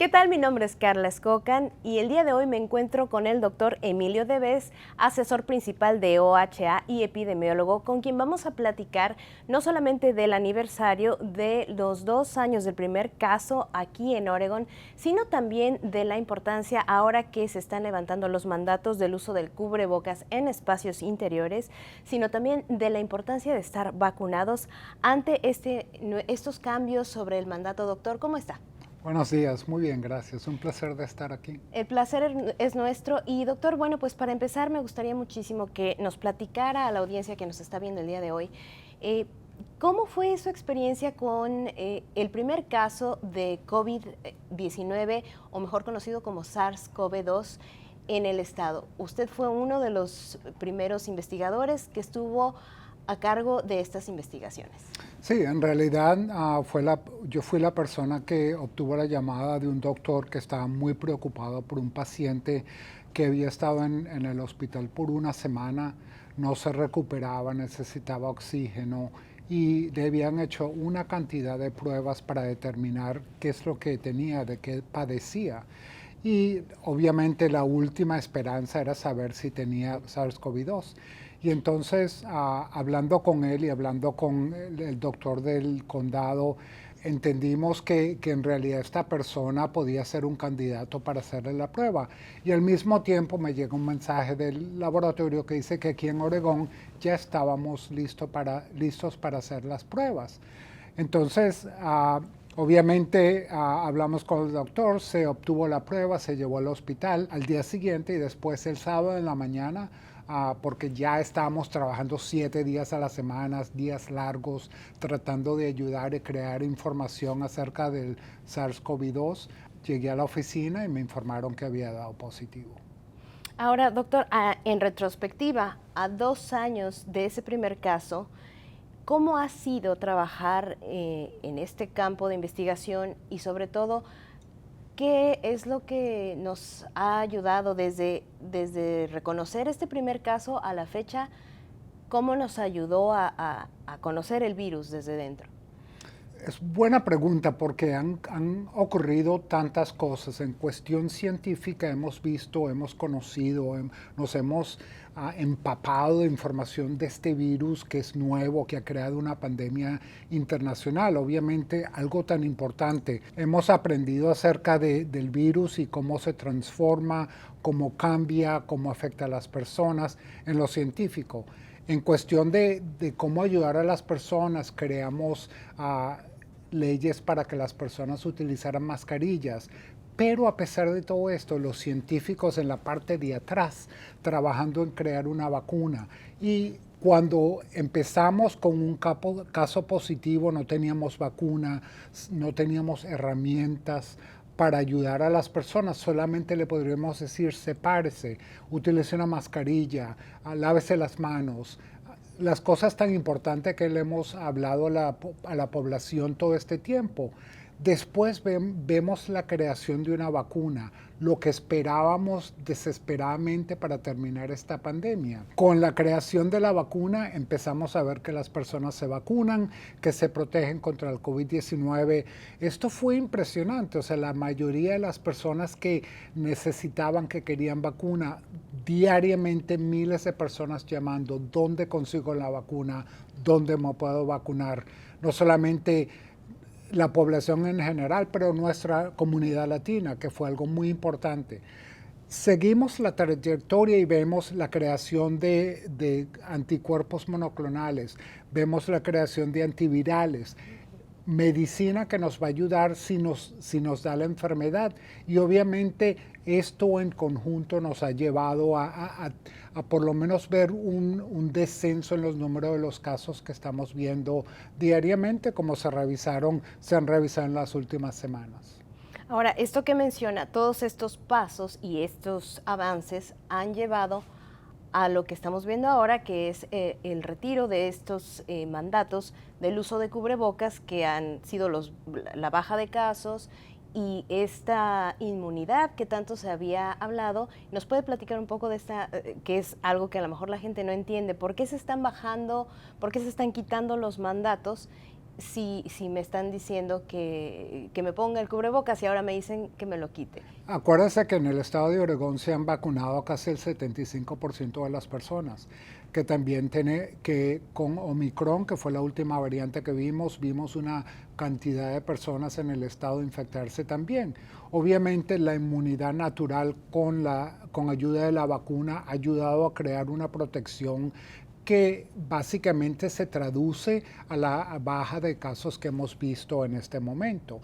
¿Qué tal? Mi nombre es Carla Escocan y el día de hoy me encuentro con el doctor Emilio Deves, asesor principal de OHA y epidemiólogo, con quien vamos a platicar no solamente del aniversario de los 2 años del primer caso aquí en Oregón, sino también de la importancia ahora que se están levantando los mandatos del uso del cubrebocas en espacios interiores, sino también de la importancia de estar vacunados ante estos cambios sobre el mandato. Doctor, ¿cómo está? Buenos días, muy bien, gracias. Un placer de estar aquí. El placer es nuestro. Y doctor, bueno, pues para empezar me gustaría muchísimo que nos platicara a la audiencia que nos está viendo el día de hoy, eh, ¿cómo fue su experiencia con el primer caso de COVID-19, o mejor conocido como SARS-CoV-2, en el estado? Usted fue uno de los primeros investigadores que estuvo a cargo de estas investigaciones. Sí, en realidad yo fui la persona que obtuvo la llamada de un doctor que estaba muy preocupado por un paciente que había estado en el hospital por una semana, no se recuperaba, necesitaba oxígeno y le habían hecho una cantidad de pruebas para determinar qué es lo que tenía, de qué padecía. Y obviamente la última esperanza era saber si tenía SARS-CoV-2. Y entonces, hablando con él y hablando con el doctor del condado, entendimos que en realidad esta persona podía ser un candidato para hacerle la prueba. Y al mismo tiempo me llega un mensaje del laboratorio que dice que aquí en Oregón ya estábamos listos para hacer las pruebas. Entonces, obviamente hablamos con el doctor, se obtuvo la prueba, se llevó al hospital al día siguiente y después el sábado en la mañana, porque ya estábamos trabajando 7 días a la semana, días largos, tratando de ayudar y crear información acerca del SARS-CoV-2. Llegué a la oficina y me informaron que había dado positivo. Ahora, doctor, en retrospectiva, a 2 años de ese primer caso, ¿cómo ha sido trabajar en este campo de investigación y sobre todo, qué es lo que nos ha ayudado desde reconocer este primer caso a la fecha? ¿Cómo nos ayudó a conocer el virus desde dentro? Es buena pregunta porque han ocurrido tantas cosas. En cuestión científica hemos visto, hemos conocido, nos hemos empapado de información de este virus que es nuevo, que ha creado una pandemia internacional. Obviamente algo tan importante. Hemos aprendido acerca del virus y cómo se transforma, cómo cambia, cómo afecta a las personas en lo científico. En cuestión de cómo ayudar a las personas, creamos leyes para que las personas utilizaran mascarillas. Pero a pesar de todo esto, los científicos en la parte de atrás trabajando en crear una vacuna. Y cuando empezamos con un caso positivo, no teníamos vacuna, no teníamos herramientas para ayudar a las personas, solamente le podríamos decir sepárese, utilice una mascarilla, lávese las manos, las cosas tan importantes que le hemos hablado a la población todo este tiempo. Después vemos la creación de una vacuna, lo que esperábamos desesperadamente para terminar esta pandemia. Con la creación de la vacuna empezamos a ver que las personas se vacunan, que se protegen contra el COVID-19. Esto fue impresionante, o sea, la mayoría de las personas que necesitaban, que querían vacuna, diariamente miles de personas llamando, ¿dónde consigo la vacuna? ¿Dónde me puedo vacunar? No solamente la población en general, pero nuestra comunidad latina, que fue algo muy importante. Seguimos la trayectoria y vemos la creación de anticuerpos monoclonales, vemos la creación de antivirales, medicina que nos va a ayudar si nos da la enfermedad. Y obviamente esto en conjunto nos ha llevado a por lo menos ver un descenso en los números de los casos que estamos viendo diariamente, como se han revisado en las últimas semanas. Ahora, esto que menciona, todos estos pasos y estos avances han llevado a lo que estamos viendo ahora, que es el retiro de estos mandatos del uso de cubrebocas, que han sido la baja de casos y esta inmunidad que tanto se había hablado. ¿Nos puede platicar un poco de esta, que es algo que a lo mejor la gente no entiende? ¿Por qué se están bajando, por qué se están quitando los mandatos si me están diciendo que me ponga el cubrebocas y ahora me dicen que me lo quite? Acuérdese que en el estado de Oregón se han vacunado a casi el 75% de las personas, que también tiene que con Omicron, que fue la última variante que vimos una cantidad de personas en el estado infectarse también. Obviamente la inmunidad natural con ayuda de la vacuna ha ayudado a crear una protección que básicamente se traduce a la baja de casos que hemos visto en este momento.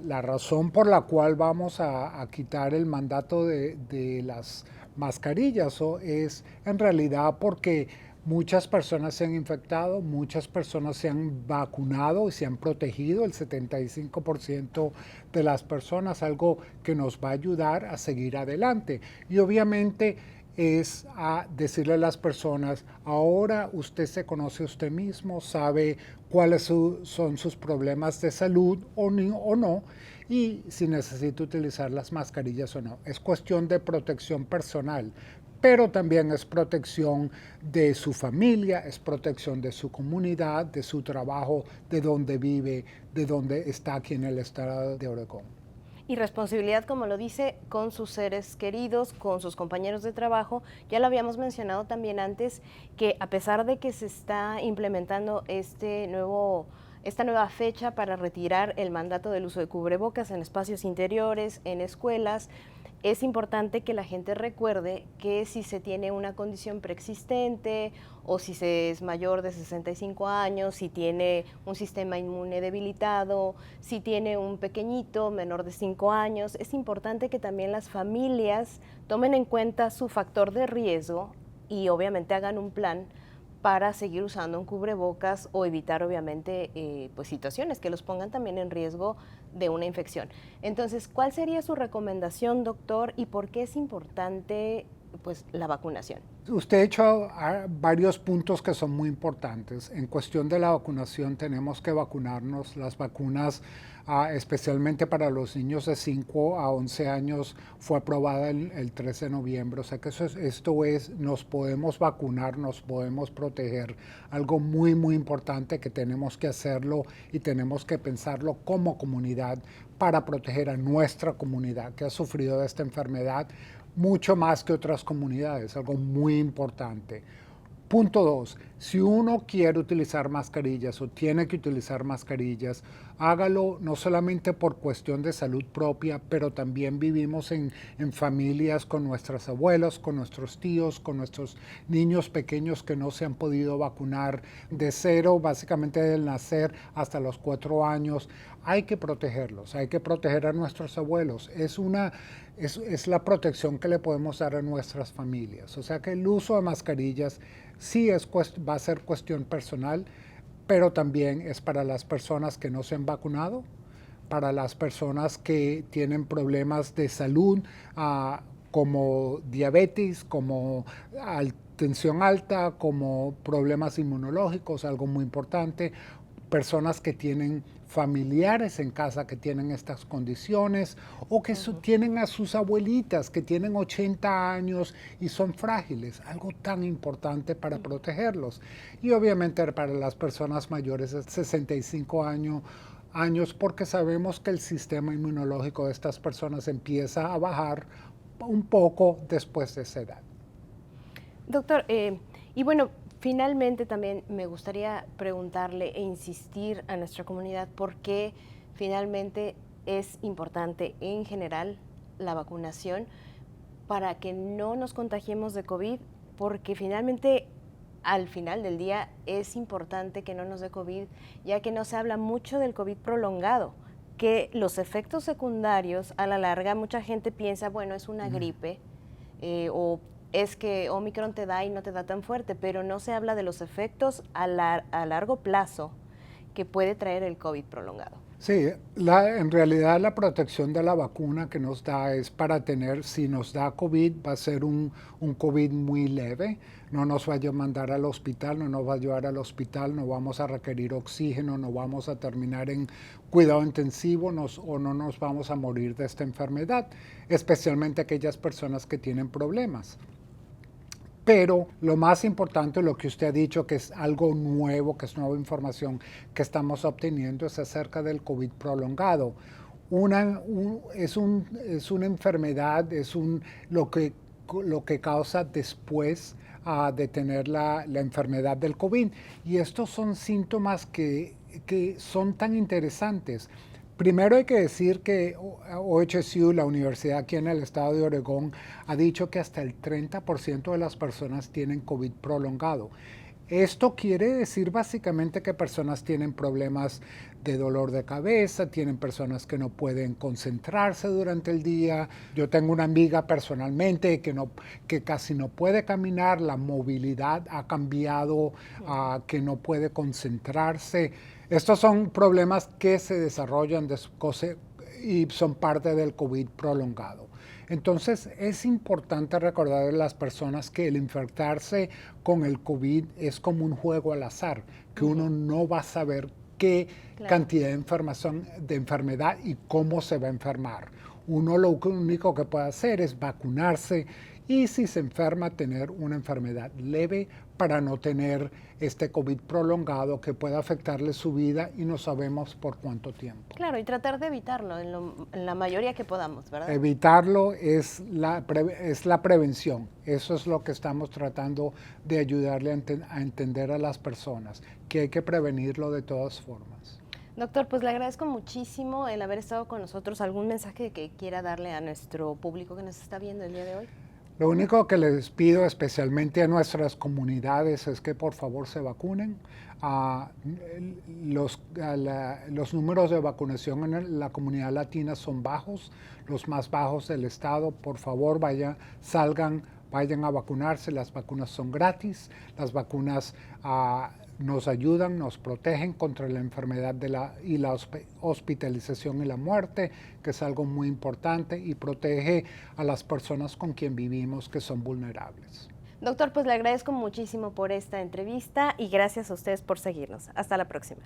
La razón por la cual vamos a quitar el mandato de las mascarillas es en realidad porque muchas personas se han infectado, muchas personas se han vacunado y se han protegido, el 75% de las personas, algo que nos va a ayudar a seguir adelante. Y obviamente es a decirle a las personas, ahora usted se conoce a usted mismo, sabe cuáles son sus problemas de salud o no, y si necesita utilizar las mascarillas o no. Es cuestión de protección personal, pero también es protección de su familia, es protección de su comunidad, de su trabajo, de donde vive, de donde está aquí en el estado de Oregón. Y responsabilidad, como lo dice, con sus seres queridos, con sus compañeros de trabajo. Ya lo habíamos mencionado también antes, que a pesar de que se está implementando esta nueva fecha para retirar el mandato del uso de cubrebocas en espacios interiores, en escuelas, es importante que la gente recuerde que si se tiene una condición preexistente o si se es mayor de 65 años, si tiene un sistema inmune debilitado, si tiene un pequeñito menor de 5 años, es importante que también las familias tomen en cuenta su factor de riesgo y obviamente hagan un plan para seguir usando un cubrebocas o evitar obviamente pues situaciones que los pongan también en riesgo de una infección. Entonces, ¿cuál sería su recomendación, doctor, y por qué es importante pues la vacunación? Usted ha hecho varios puntos que son muy importantes. En cuestión de la vacunación tenemos que vacunarnos. Las vacunas, especialmente para los niños de 5 a 11 años, fue aprobada el 13 de noviembre. O sea que nos podemos vacunar, nos podemos proteger. Algo muy, muy importante que tenemos que hacerlo y tenemos que pensarlo como comunidad para proteger a nuestra comunidad que ha sufrido de esta enfermedad mucho más que otras comunidades, algo muy importante. Punto 2, si uno quiere utilizar mascarillas o tiene que utilizar mascarillas, hágalo no solamente por cuestión de salud propia, pero también vivimos en familias con nuestros abuelos, con nuestros tíos, con nuestros niños pequeños que no se han podido vacunar de cero, básicamente del nacer hasta los 4 años. Hay que protegerlos, hay que proteger a nuestros abuelos. Es la protección que le podemos dar a nuestras familias. O sea que el uso de mascarillas sí va a ser cuestión personal, pero también es para las personas que no se han vacunado, para las personas que tienen problemas de salud, como diabetes, como tensión alta, como problemas inmunológicos, algo muy importante, personas que tienen familiares en casa que tienen estas condiciones o que tienen a sus abuelitas que tienen 80 años y son frágiles, algo tan importante para protegerlos. Y obviamente para las personas mayores de 65 años porque sabemos que el sistema inmunológico de estas personas empieza a bajar un poco después de esa edad. Doctor, y bueno, finalmente también me gustaría preguntarle e insistir a nuestra comunidad por qué finalmente es importante en general la vacunación para que no nos contagiemos de COVID, porque finalmente al final del día es importante que no nos dé COVID, ya que no se habla mucho del COVID prolongado, que los efectos secundarios a la larga mucha gente piensa, bueno, es una gripe o es que Omicron te da y no te da tan fuerte, pero no se habla de los efectos a largo plazo que puede traer el COVID prolongado. Sí, en realidad la protección de la vacuna que nos da es para tener, si nos da COVID, va a ser un COVID muy leve, no nos va a mandar al hospital, no nos va a llevar al hospital, no vamos a requerir oxígeno, no vamos a terminar en cuidado intensivo o no nos vamos a morir de esta enfermedad, especialmente aquellas personas que tienen problemas. Pero lo más importante, lo que usted ha dicho, que es algo nuevo, que es nueva información que estamos obteniendo, es acerca del COVID prolongado. Es una enfermedad, lo que causa después de tener la enfermedad del COVID. Y estos son síntomas que son tan interesantes. Primero hay que decir que OHSU, la universidad aquí en el estado de Oregón, ha dicho que hasta el 30% de las personas tienen COVID prolongado. Esto quiere decir básicamente que personas tienen problemas de dolor de cabeza, tienen personas que no pueden concentrarse durante el día. Yo tengo una amiga personalmente que casi no puede caminar, la movilidad ha cambiado, que no puede concentrarse. Estos son problemas que se desarrollan y son parte del COVID prolongado. Entonces es importante recordar a las personas que el infectarse con el COVID es como un juego al azar, que uno no va a saber qué cantidad de enfermedad y cómo se va a enfermar. Uno lo único que puede hacer es vacunarse y si se enferma tener una enfermedad leve para no tener este COVID prolongado que pueda afectarle su vida y no sabemos por cuánto tiempo. Claro, y tratar de evitarlo en la mayoría que podamos, ¿verdad? Evitarlo es la prevención. Eso es lo que estamos tratando de ayudarle a entender a las personas, que hay que prevenirlo de todas formas. Doctor, pues le agradezco muchísimo el haber estado con nosotros. ¿Algún mensaje que quiera darle a nuestro público que nos está viendo el día de hoy? Lo único que les pido especialmente a nuestras comunidades es que por favor se vacunen. Los números de vacunación en la comunidad latina son bajos, los más bajos del estado. Por favor, vayan a vacunarse. Las vacunas son gratis. Las vacunas nos ayudan, nos protegen contra la enfermedad y la hospitalización y la muerte, que es algo muy importante, y protege a las personas con quien vivimos que son vulnerables. Doctor, pues le agradezco muchísimo por esta entrevista y gracias a ustedes por seguirnos. Hasta la próxima.